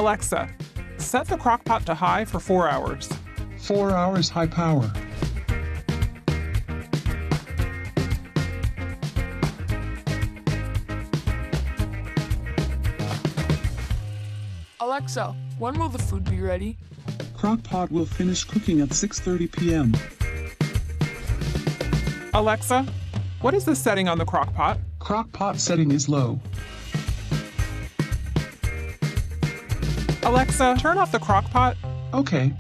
Alexa, set the crockpot to high for 4 hours. 4 hours high power. Alexa, when will the food be ready? Crockpot will finish cooking at 6:30 p.m. Alexa, what is the setting on the crockpot? Crockpot setting is low. Alexa, turn off the crockpot. Okay.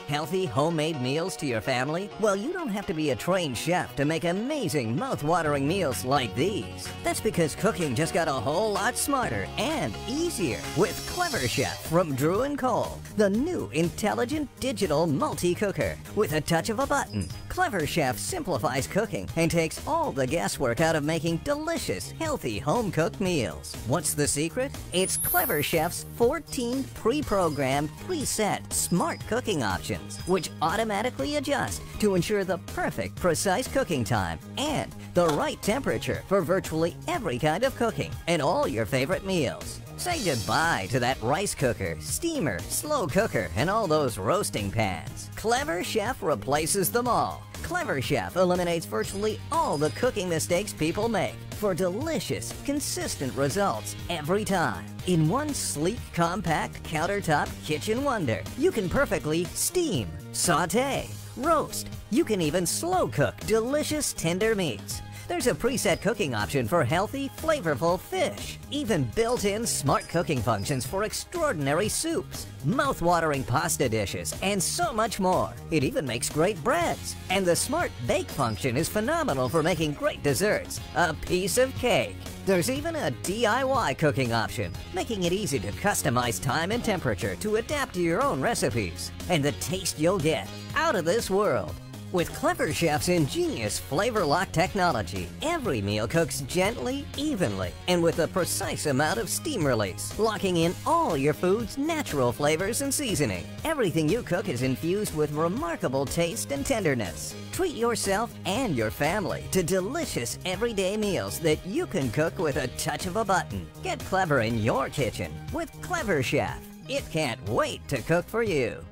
Healthy, homemade meals to your family? Well, you don't have to be a trained chef to make amazing, mouth-watering meals like these. That's because cooking just got a whole lot smarter and easier with Clever Chef from Drew & Cole, the new intelligent digital multi-cooker. With a touch of a button, Clever Chef simplifies cooking and takes all the guesswork out of making delicious, healthy, home-cooked meals. What's the secret? It's Clever Chef's 14 pre-programmed, preset, smart cooking options, which automatically adjust to ensure the perfect, precise cooking time and the right temperature for virtually every kind of cooking and all your favorite meals. Say goodbye to that rice cooker, steamer, slow cooker, and all those roasting pans. Clever Chef replaces them all. Clever Chef eliminates virtually all the cooking mistakes people make for delicious, consistent results every time. In one sleek, compact, countertop kitchen wonder, you can perfectly steam, saute, roast. You can even slow cook delicious tender meats. There's a preset cooking option for healthy, flavorful fish. Even built-in smart cooking functions for extraordinary soups, mouth-watering pasta dishes, and so much more. It even makes great breads. And the smart bake function is phenomenal for making great desserts. A piece of cake. There's even a DIY cooking option, making it easy to customize time and temperature to adapt to your own recipes. And the taste you'll get, out of this world. With Clever Chef's ingenious flavor lock technology, every meal cooks gently, evenly, and with a precise amount of steam release, locking in all your food's natural flavors and seasoning. Everything you cook is infused with remarkable taste and tenderness. Treat yourself and your family to delicious everyday meals that you can cook with a touch of a button. Get clever in your kitchen with Clever Chef. It can't wait to cook for you.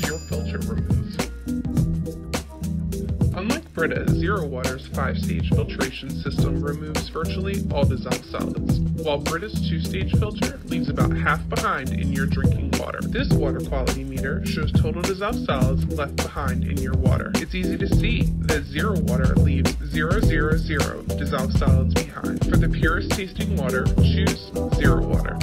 your filter removed. Unlike Brita, Zero Water's 5-stage filtration system removes virtually all dissolved solids, while Brita's 2-stage filter leaves about half behind in your drinking water. This water quality meter shows total dissolved solids left behind in your water. It's easy to see that Zero Water leaves 000 dissolved solids behind. For the purest tasting water, choose Zero Water.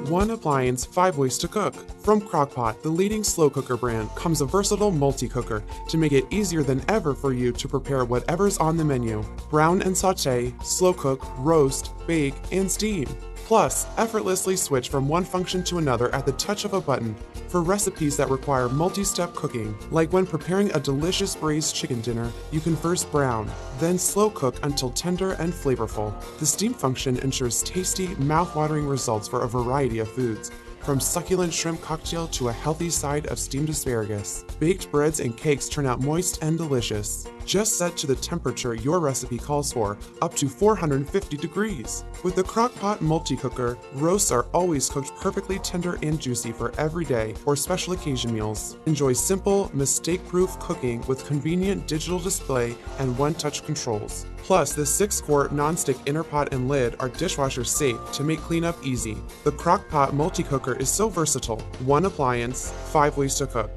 One appliance, 5 ways to cook. From Crock-Pot, the leading slow cooker brand, comes a versatile multi-cooker to make it easier than ever for you to prepare whatever's on the menu. Brown and saute, slow cook, roast, bake, and steam. Plus, effortlessly switch from one function to another at the touch of a button for recipes that require multi-step cooking. Like when preparing a delicious braised chicken dinner, you can first brown, then slow cook until tender and flavorful. The steam function ensures tasty, mouth-watering results for a variety of foods, from succulent shrimp cocktail to a healthy side of steamed asparagus. Baked breads and cakes turn out moist and delicious. Just set to the temperature your recipe calls for, up to 450 degrees. With the Crock-Pot multi-cooker, roasts are always cooked perfectly tender and juicy for every day or special occasion meals. Enjoy simple, mistake-proof cooking with convenient digital display and one-touch controls. Plus, the 6-quart non-stick inner pot and lid are dishwasher safe to make cleanup easy. The Crock-Pot multi-cooker is so versatile. One appliance, 5 ways to cook.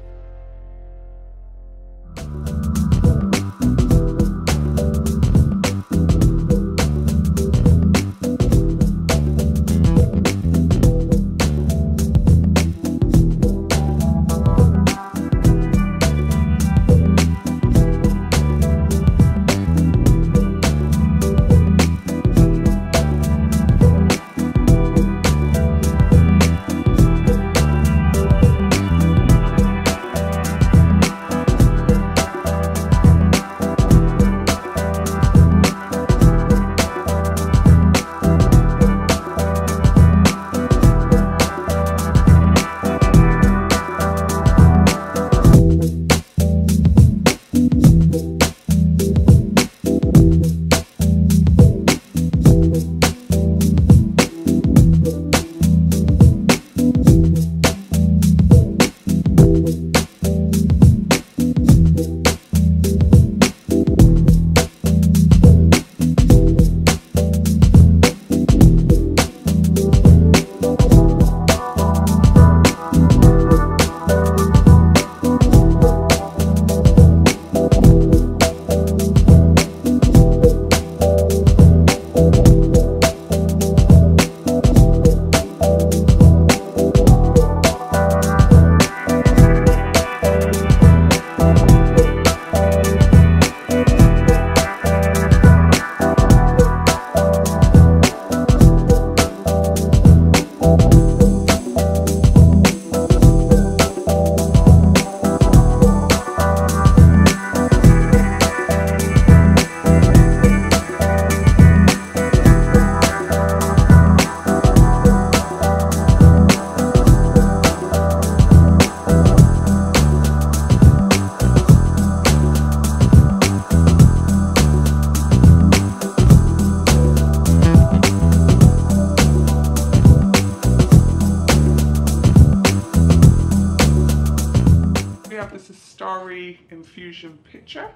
Infusion pitcher.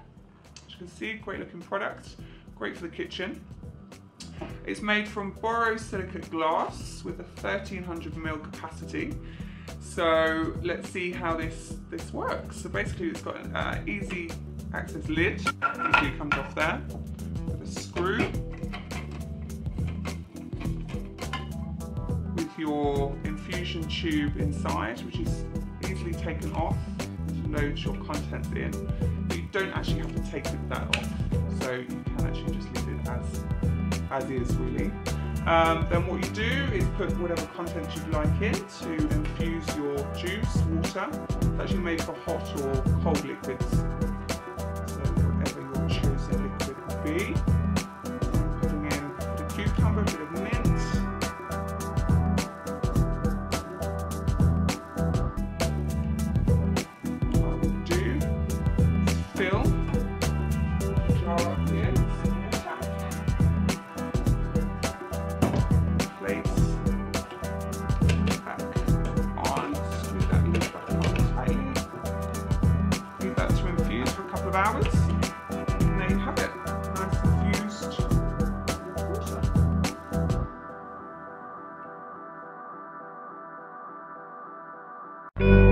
As you can see, great looking product, great for the kitchen. It's made from borosilicate glass with a 1300 ml capacity. So let's see how this works. So basically it's got an easy access lid, easily comes off there, with a screw, with your infusion tube inside, which is easily taken off to load your contents in. You don't actually have to take that off, so you can actually just leave it as is really. Then what you do is put whatever content you'd like in to infuse your juice, water. It's actually made for hot or cold liquids, so whatever your chosen liquid would be. I'm putting in the cucumber, a bit of mint, fill the jar up here with some water. couple of hours. And there you have it, nice infused water.